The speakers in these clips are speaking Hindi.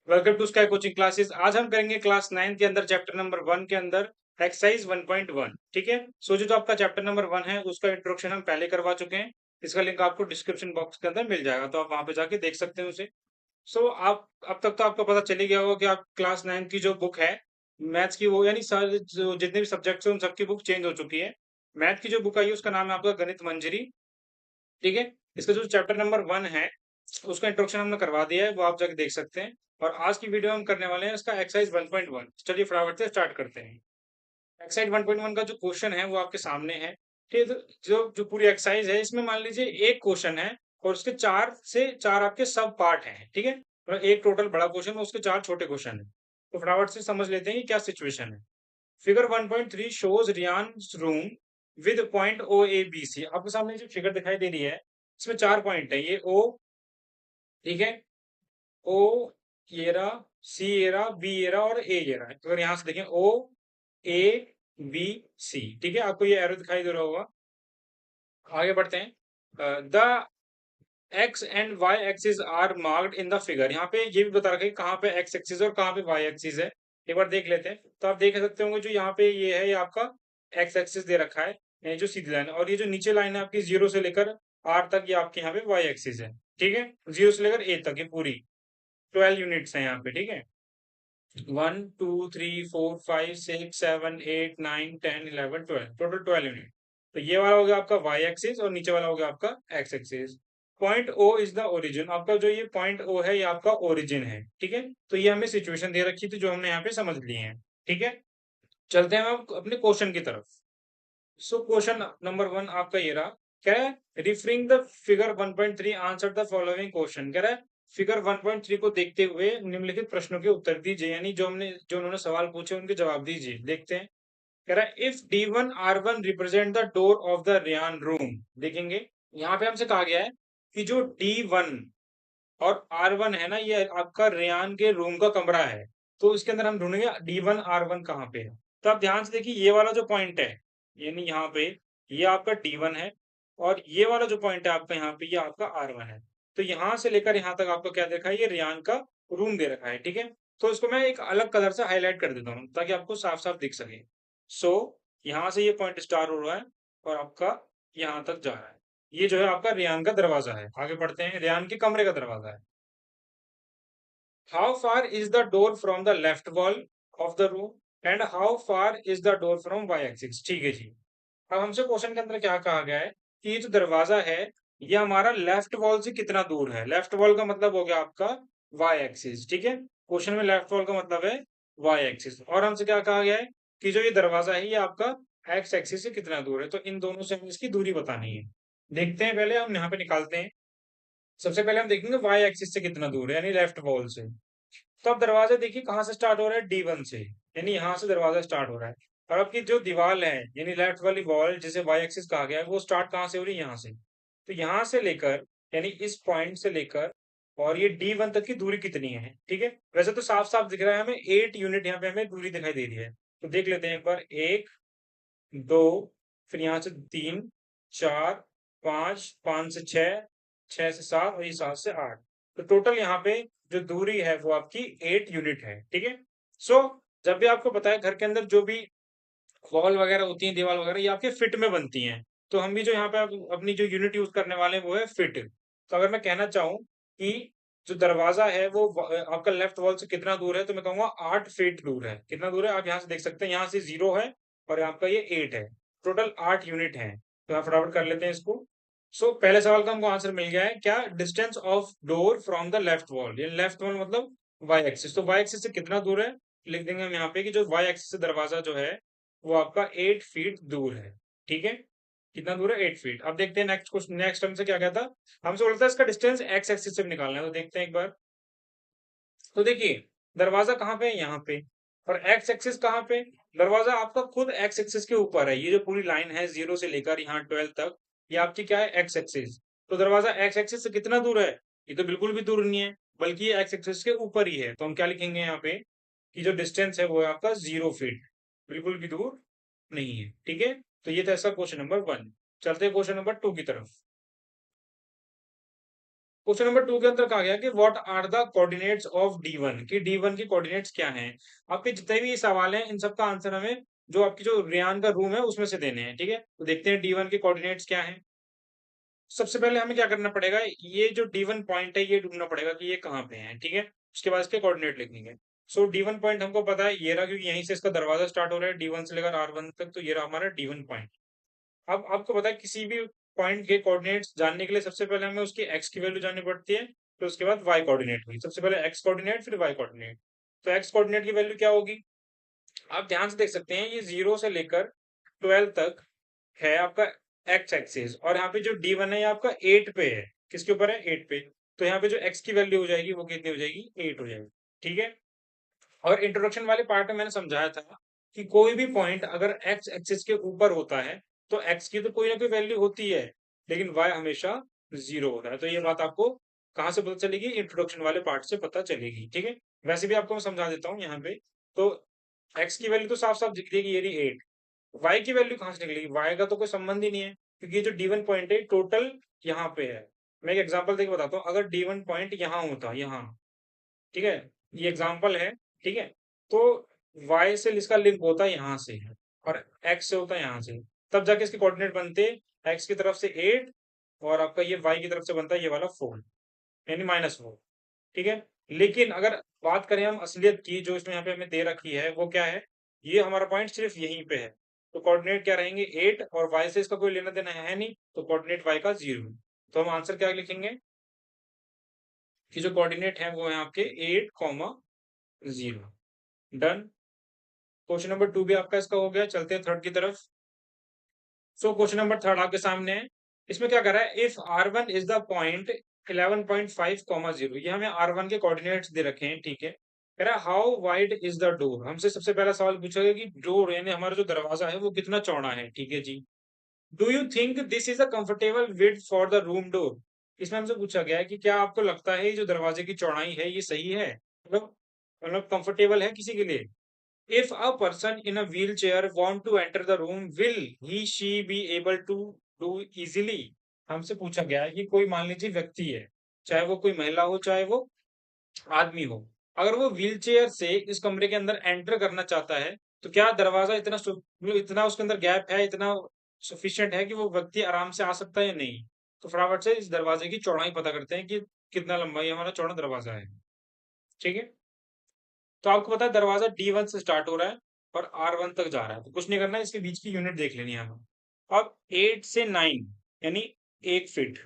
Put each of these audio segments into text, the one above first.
Welcome to Sky coaching classes. आज हम करेंगे क्लास 9 के अंदर चैप्टर नंबर 1 के अंदर एक्सरसाइज 1.1। ठीक है, सो जो आपका चैप्टर नंबर 1 है उसका इंट्रोडक्शन हम पहले करवा चुके हैं। इसका लिंक आपको डिस्क्रिप्शन बॉक्स के अंदर मिल जाएगा, तो आप वहां पे जाके देख सकते हैं उसे। सो आप अब तक तो आपको पता चल ही गया होगा कि आप क्लास 9 की जो बुक है मैथ्स की, वो यानी सारे जो जितने भी सब्जेक्ट्स हैं उन सबकी बुक चेंज हो चुकी है। मैथ की जो बुक आई है उसका नाम है आपका गणित मंजरी। ठीक है, इसका जो चैप्टर नंबर 1 है उसका इंट्रोडक्शन हमने करवा दिया है, वो आप जाके देख सकते हैं। और आज की वीडियो हम करने वाले हैं इसका एक्सरसाइज 1.1। चलिए फटाफट से स्टार्ट करते हैं। एक्सरसाइज 1.1 का जो क्वेश्चन है वो आपके सामने है। ठीक है, तो जो जो पूरी एक्सरसाइज है इसमें मान लीजिए एक क्वेश्चन है और उसके 4 से 4 आपके सब पार्ट हैं। ठीक है, मतलब एक टोटल बड़ा क्वेश्चन है, उसके 4 छोटे क्वेश्चन है। तो फटाफट से समझ लेते हैं कि क्या सिचुएशन है। Figure 1.3 shows Rian's room with point O A B C। आपके सामने जो फिगर दिखाई दे रही है इसमें 4 पॉइंट है, ये O, ठीक है, ओ ये रहा, सी ये रहा, बी ये रहा और ए ये रहा है। तो अगर यहाँ से देखें ओ ए बी सी, ठीक है, आपको ये एरो दिखाई दे रहा होगा। आगे बढ़ते हैं। The X and Y axis are marked in the figure. यहाँ पे ये भी बता रखा है कि कहाँ पे एक्स एक्सिस और कहाँ पे वाई एक्सिस है। एक बार देख लेते हैं, तो आप देख सकते होंगे जो यहाँ पे ये है, ये आपका एक्स एक्सिस दे रखा है, ये जो सीधी लाइन है। और ये जो नीचे लाइन है आपकी 0 से लेकर आर तक, ये आपके यहाँ पे वाई एक्सिस है। ठीक है, 0 से लेकर ए तक ये पूरी 12 यूनिट्स हैं यहाँ पे। ठीक है, 1 2 3 4 5 6 7 8 9 10 11 12, टोटल 12 यूनिट। तो ये वाला हो गया आपका वाई एक्सिस और नीचे वाला हो गया आपका X axis. Point O is the origin. आपका जो ये पॉइंट ओ है ये आपका ओरिजिन है। ठीक है, तो ये हमें सिचुएशन दे रखी थी जो हमने यहाँ पे समझ ली है। ठीक है, चलते हैं हम अपने क्वेश्चन की तरफ। सो क्वेश्चन नंबर 1 आपका ये रहा। क्या है, referring the figure 1.3 answer the following question. कह रहा है फिगर 1.3 को देखते हुए निम्नलिखित प्रश्नों के उत्तर दीजिए, यानी जो उन्होंने सवाल पूछे उनके जवाब दीजिए। देखते हैं। कह रहा है if D1 R1 represent the door of the रियान रूम। देखेंगे यहाँ पे हमसे कहा गया है कि जो D1 और R1 है ना, ये आपका रेयान के रूम का कमरा है। तो इसके अंदर हम ढूंढेंगे D1 R1 कहाँ पे है। तो आप ध्यान से देखिए, ये वाला जो पॉइंट है यानी यहाँ पे, ये आपका D1 है और ये वाला जो पॉइंट है आपका यहाँ पे, ये आपका R1 है। तो यहाँ से लेकर यहाँ तक आपको क्या देखा है, ये रेयान का रूम दे रखा है। ठीक है, तो इसको मैं एक अलग कलर से हाईलाइट कर देता हूँ ताकि आपको साफ साफ दिख सके। सो यहाँ से ये पॉइंट स्टार्ट हो रहा है और आपका यहाँ तक जा रहा है। ये जो है आपका रेयान का दरवाजा है। आगे बढ़ते हैं, रेयान के कमरे का दरवाजा है। How far is the door from the left wall of the room and how far is the door from Y axis. ठीक है जी, अब हमसे क्वेश्चन के अंदर क्या कहा गया है कि ये जो दरवाजा है ये हमारा लेफ्ट वॉल से कितना दूर है। लेफ्ट वॉल का मतलब हो गया आपका वाई एक्सिस। ठीक है, क्वेश्चन में लेफ्ट वॉल का मतलब है वाई एक्सिस। और हमसे क्या कहा गया है कि जो ये दरवाजा है ये आपका एक्स एक्सिस से कितना दूर है। तो इन दोनों से हमें इसकी दूरी बतानी है। देखते हैं, पहले हम यहाँ पे निकालते हैं। सबसे पहले हम देखेंगे वाई एक्सिस से कितना दूर है, यानी लेफ्ट वॉल से। तो अब दरवाजा देखिए कहाँ से स्टार्ट हो रहा है, D1 से, यानी यहाँ से दरवाजा स्टार्ट हो रहा है। और आपकी जो दीवार है यानी लेफ्ट वाली वॉल जिसे वाई एक्सिस कहा गया है, वो स्टार्ट कहाँ से हो रही है, यहाँ से। तो यहाँ से लेकर यानी इस पॉइंट से लेकर और ये D1 तक की दूरी कितनी है। ठीक है, वैसे तो साफ साफ दिख रहा है हमें 8 यूनिट यहाँ पे हमें दूरी दिखाई दे रही है। तो देख लेते हैं एक बार, 1 2, फिर यहाँ से 3 4 5, 5 से 6, 6 से 7 और ये 7 से 8। तो टोटल यहाँ पे जो दूरी है वो आपकी 8 यूनिट है। ठीक है, सो जब भी आपको पता है घर के अंदर जो भी वॉल वगैरह होती हैं, दीवार वगैरह, ये आपके फिट में बनती हैं। तो हम भी जो यहाँ पे अपनी जो यूनिट यूज करने वाले हैं वो है फिट। तो अगर मैं कहना चाहूँ कि जो दरवाजा है वो आपका लेफ्ट वॉल से कितना दूर है, तो मैं कहूंगा 8 फीट दूर है। कितना दूर है आप यहाँ से देख सकते हैं, यहाँ से 0 है और आपका ये 8 है। टोटल 8 यूनिट है। तो आप फटाफट कर लेते हैं इसको। सो पहले सवाल का हमको आंसर मिल गया है, क्या, distance of door from the left wall. ये लेफ्ट वॉल मतलब वाई एक्सिस। तो वाई एक्सिस से कितना दूर है, लिख देंगे हम यहाँ पे कि जो वाई एक्सिस से दरवाजा जो है वो आपका 8 फीट दूर है। ठीक है, कितना दूर है, 8 फीट। अब देखते हैं नेक्स्ट क्वेश्चन, नेक्स्ट हमसे क्या कहता, हमसे बोलता है इसका डिस्टेंस एक्स एक्सिस से भी निकालना है। तो देखते हैं एक बार। तो देखिए दरवाजा कहाँ पे है, यहाँ पे। और एक्स एक्सिस कहाँ पे, दरवाजा आपका खुद एक्स एक्सिस के ऊपर है। ये जो पूरी लाइन है 0 से लेकर यहाँ 12 तक, ये आपकी क्या है, एक्स एक्सिस। तो दरवाजा एक्स एक्सिस से कितना दूर है, ये तो बिल्कुल भी दूर नहीं है, बल्कि ये एक्स एक्सिस के ऊपर ही है। तो हम क्या लिखेंगे यहाँ पे कि जो डिस्टेंस है वो है आपका 0 फीट, बिल्कुल भी दूर नहीं है। ठीक है, तो ये था इसका क्वेश्चन नंबर 1। चलते हैं क्वेश्चन नंबर 2 की तरफ। क्वेश्चन नंबर 2 के अंदर कहा गया कि what are the coordinates of D1 कि D1 के कोऑर्डिनेट्स क्या हैं? आपके जितने भी सवाल हैं इन सबका आंसर हमें जो आपकी जो रेयान का रूम है उसमें से देने हैं, ठीक है? तो देखते हैं D1 के कोऑर्डिनेट्स क्या हैं? सबसे पहले हमें क्या करना पड़ेगा, ये जो D1 पॉइंट है ये ढूँढना पड़ेगा कि ये कहाँ पे है, ठीक है? उसके बाद इसके कोऑर्डिनेट लिखेंगे। सो D1 पॉइंट हमको पता है ये रहा क्योंकि यहीं से इसका दरवाज़ा स्टार्ट हो रहा है D1 से लेकर R1 तक, तो ये रहा हमारा D1 पॉइंट। अब आपको पता है किसी भी पॉइंट के कोऑर्डिनेट्स जानने के लिए सबसे पहले हमें उसकी x की वैल्यू जाननी पड़ती है, फिर उसके बाद y कोऑर्डिनेट हुई। सबसे पहले x कोऑर्डिनेट फिर y कोऑर्डिनेट। तो x कोऑर्डिनेट की वैल्यू क्या होगी? आप ध्यान से देख सकते हैं ये 0 से लेकर 12 तक है आपका x एक्सिस और यहाँ पे जो D1 है ये आपका 8 पे है। किसके ऊपर है? 8 पे। तो यहाँ पे जो x की वैल्यू हो जाएगी वो कितनी हो जाएगी? 8 हो जाएगी। ठीक है? और इंट्रोडक्शन वाले पार्ट में मैंने समझाया था कि कोई भी पॉइंट अगर x एक्सिस के ऊपर होता है तो x की तो कोई ना कोई वैल्यू होती है, लेकिन y हमेशा 0 होता है। तो ये बात आपको कहाँ से पता चलेगी? इंट्रोडक्शन वाले पार्ट से पता चलेगी। ठीक है? वैसे भी आपको मैं समझा देता हूँ यहाँ पे। तो x की वैल्यू तो साफ-साफ दिख रही है कि ये रही 8। y की वैल्यू कहाँ से निकलेगी? y का तो कोई संबंध ही नहीं है क्योंकि ये जो D1 पॉइंट है टोटल यहाँ पे है। मैं एक एग्जांपल देके बताता हूँ। अगर D1 पॉइंट यहाँ होता, यहाँ, ठीक है? ये एग्जांपल है, ठीक है? तो y से इसका लिंक होता है यहाँ से और x से होता है यहाँ से। तब जाके इसके कोऑर्डिनेट बनते x की तरफ से 8 और आपका ये y की तरफ से बनता है ये वाला 4 यानी -4, ठीक है? लेकिन अगर बात करें हम असलियत की जो इसमें यहाँ पे हमें दे रखी है वो क्या है? ये हमारा पॉइंट सिर्फ यहीं पे है। तो कोऑर्डिनेट क्या रहेंगे? 8 और y से इसका कोई लेना-देना है नहीं, तो कोऑर्डिनेट y का 0। तो हम आंसर क्या लिखेंगे? कि जो कोऑर्डिनेट है वो है आपके 8, 0। डन। क्वेश्चन नंबर 2 भी आपका इसका हो गया। चलते हैं थर्ड की तरफ। सो क्वेश्चन नंबर थर्ड आपके सामने है। इसमें क्या कर रहा है? If R1 is the point 11.5, 0 ये हमें R1 के कोऑर्डिनेट्स दे रखे हैं, ठीक है? कह रहा है how wide is the door? हमसे सबसे पहला सवाल पूछा गया कि डोर यानी हमारा जो दरवाजा है वो कितना चौड़ा है, ठीक है जी? Do you think this is a comfortable width for the room door? इसमें हमसे पूछा गया है कि क्या आपको लगता है ये जो दरवाजे की चौड़ाई है ये सही है? मतलब कंफर्टेबल है किसी के लिए? If a person in a wheelchair want to enter the room, will she be able to do easily? हमसे पूछा गया है कि कोई मान लीजिए व्यक्ति है, चाहे वो कोई महिला हो, चाहे वो आदमी हो। अगर वो व्हीलचेयर से इस कमरे के अंदर एंटर करना चाहता है, तो क्या दरवाज़ा मतलब इतना उसके अंदर गैप है, इतना सफिशिएंट है कि वो व्यक्ति आराम से आ सकता है या नहीं? तो फटाफट से इस दरवाजे की चौड़ाई पता करते हैं कि कितना लंबाई हमारा चौड़ा दरवाज़ा है। ठीक है? तो आपको पता है दरवाजा D1 से स्टार्ट हो रहा है और R1 तक जा रहा है। तो कुछ नहीं करना है, इसके बीच की यूनिट देख लेनी है हमें। अब 8 से 9 यानी 1 फीट,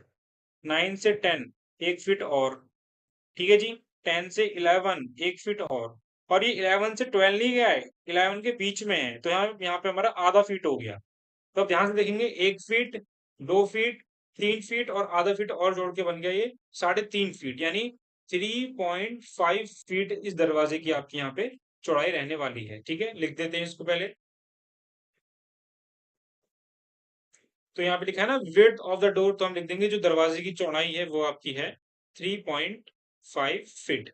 9 से 10 1 फीट और, ठीक है जी? 10 से 11 1 फीट और ये 11 से 12 नहीं गया है, 11 के बीच में है, तो यहाँ यहाँ पे हमारा आधा फीट हो गया। तो आप ध्यान से देखेंगे 1 फीट, 2 फीट, 3 फीट और आधा फीट और जोड़ के बन गया ये 3.5 फीट यानी 3.5 फीट इस दरवाजे की आपकी यहाँ पे चौड़ाई रहने वाली है। ठीक है? लिख देते हैं इसको पहले। तो यहाँ पे लिखा है ना विड्थ ऑफ द डोर, तो हम लिख देंगे जो दरवाजे की चौड़ाई है वो आपकी है 3.5 फीट।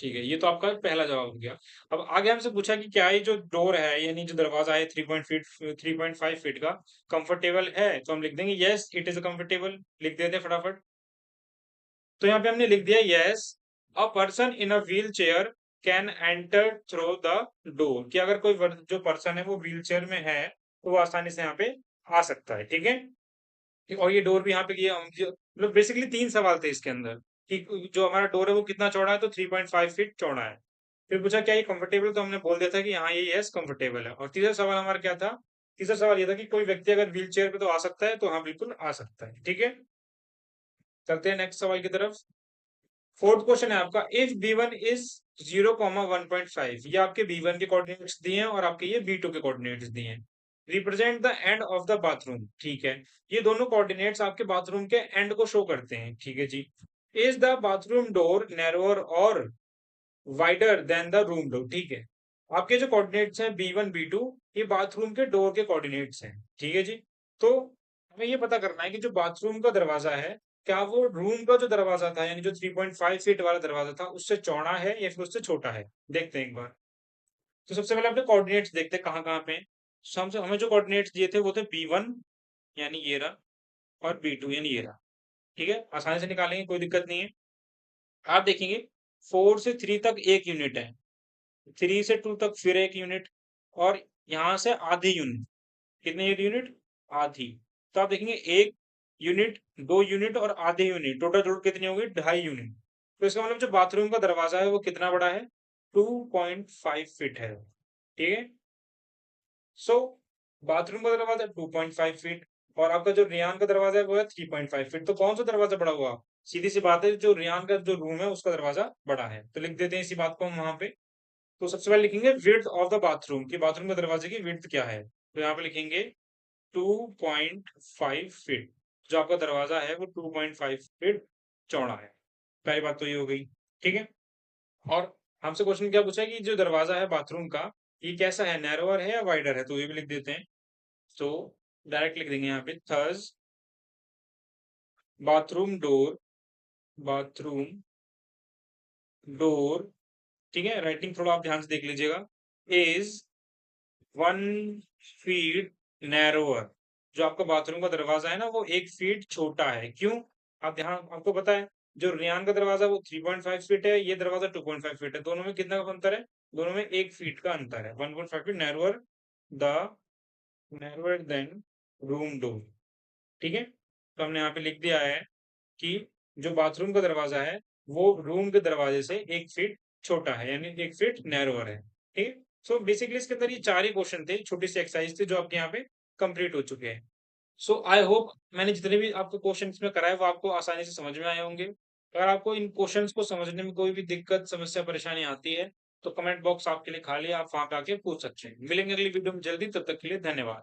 ठीक है, ये तो आपका पहला जवाब हो गया। अब आगे हमसे पूछा कि क्या ये जो डोर है यानी जो दरवाजा है 3.5 फीट का कंफर्टेबल है? तो हम लिख देंगे यस इट इज कंफर्टेबल। लिख देते हैं फटाफट। तो यहाँ पे हमने लिख दिया yes a person in a wheel chair can enter through the door कि अगर कोई जो पर्सन है वो व्हील चेयर में है तो वो आसानी से यहाँ पे आ सकता है। ठीक है? और ये डोर भी यहाँ पे ये मतलब बेसिकली 3 सवाल थे इसके अंदर कि जो हमारा डोर है वो कितना चौड़ा है? तो 3.5 फीट चौड़ा है। फिर पूछा क्या ये कंफर्टेबल? तो हमने बोल दिया था कि हाँ ये यस कंफर्टेबल है। और तीसरा सवाल हमारा क्या था? तीसरा सवाल ये था कि कोई व्यक्ति अगर व्हील चेयर पे तो आ सकता है? तो हाँ बिल्कुल आ सकता है। ठीक है? चलते हैं नेक्स्ट सवाल की तरफ। फोर्थ क्वेश्चन है आपका इफ B1 इज 0,1.5 ये आपके B1 के कोऑर्डिनेट्स दिए हैं और आपके ये B2 के कोऑर्डिनेट्स दिए हैं। Represent the end of the bathroom, ठीक है? ये दोनों कोऑर्डिनेट्स आपके बाथरूम के एंड को शो करते हैं। ठीक है जी? Is the bathroom door narrower or wider than the room door, ठीक है? आपके जो कोऑर्डिनेट्स हैं B1 B2 ये बाथरूम के डोर के कोऑर्डिनेट्स हैं। ठीक है जी? तो हमें ये पता करना है कि जो बाथरूम का दरवाजा है क्या वो रूम का जो दरवाजा था यानी जो 3.5 फीट वाला दरवाजा था उससे चौड़ा है या फिर उससे छोटा है? देखते हैं एक बार। तो सबसे पहले अपने कोऑर्डिनेट्स देखते हैं कहाँ कहाँ पे हैं। So, हमें जो कोऑर्डिनेट्स दिए थे वो थे B1 यानी ये रहा और B2 यानी ये रहा। ठीक है, आसानी से निकालेंगे, कोई दिक्कत नहीं है। आप देखेंगे 4 से 3 तक 1 यूनिट है, 3 से 2 तक फिर 1 यूनिट और यहाँ से आधी यूनिट। कितनी यूनिट? आधी। तो आप देखेंगे 1 यूनिट, 2 यूनिट और आधे यूनिट, टोटल जोड़ कितनी होगी? 2.5 यूनिट। तो इसका मतलब जो बाथरूम का दरवाजा है वो कितना बड़ा है? 2.5 फीट है। ठीक है, सो बाथरूम का दरवाजा 2.5 फीट और आपका जो रियान का दरवाजा है वो है 3.5 फीट। तो कौन सा दरवाजा बड़ा हुआ? सीधी सी बात है, जो रियान का जो रूम है उसका दरवाजा बड़ा है। तो लिख देते हैं इसी बात को हम वहां पे। तो सबसे पहले लिखेंगे विड्थ ऑफ द बाथरूम, कि बाथरूम के दरवाजे की विड्थ क्या है। तो यहाँ पे लिखेंगे 2.5 फीट। जो आपका दरवाजा है वो 2.5 फीट चौड़ा है। पहली बात तो ये हो गई। ठीक है, और हमसे क्वेश्चन क्या पूछा है कि जो दरवाजा है बाथरूम का, ये कैसा है, नैरोअर है या वाइडर है? तो ये भी लिख देते हैं। तो डायरेक्ट लिख देंगे यहाँ पे थर्स बाथरूम डोर, बाथरूम डोर, ठीक है, राइटिंग थोड़ा आप ध्यान से देख लीजिएगा, इज 1 फीट नैरोअर। जो आपका बाथरूम का दरवाजा है ना वो 1 फीट छोटा है। क्यों? आप ध्यान, आपको पता है जो रियान का दरवाजा वो 3.5 फीट है, ये दरवाजा 2.5 फीट है, दोनों में कितना का अंतर है? दोनों में 1 फीट का अंतर है। 1.5 feet narrower, the narrower than room door. ठीक है, तो हमने यहाँ पे लिख दिया है कि जो बाथरूम का दरवाजा है वो रूम के दरवाजे से 1 फीट छोटा है, यानी 1 फीट नैरोअर है। ठीक है, सो बेसिकली इसके अंदर ये 4 ही क्वेश्चन थे, छोटी सी एक्सरसाइज थे जो आपके यहाँ पे कंप्लीट हो चुके हैं। सो आई होप मैंने जितने भी आपको क्वेश्चन इसमें कराए वो आपको आसानी से समझ में आए होंगे। अगर आपको इन क्वेश्चंस को समझने में कोई भी दिक्कत, समस्या, परेशानी आती है तो कमेंट बॉक्स आपके लिए खाली है, आप वहां पे आके पूछ सकते हैं। मिलेंगे अगली वीडियो में जल्दी, तब तक के लिए धन्यवाद।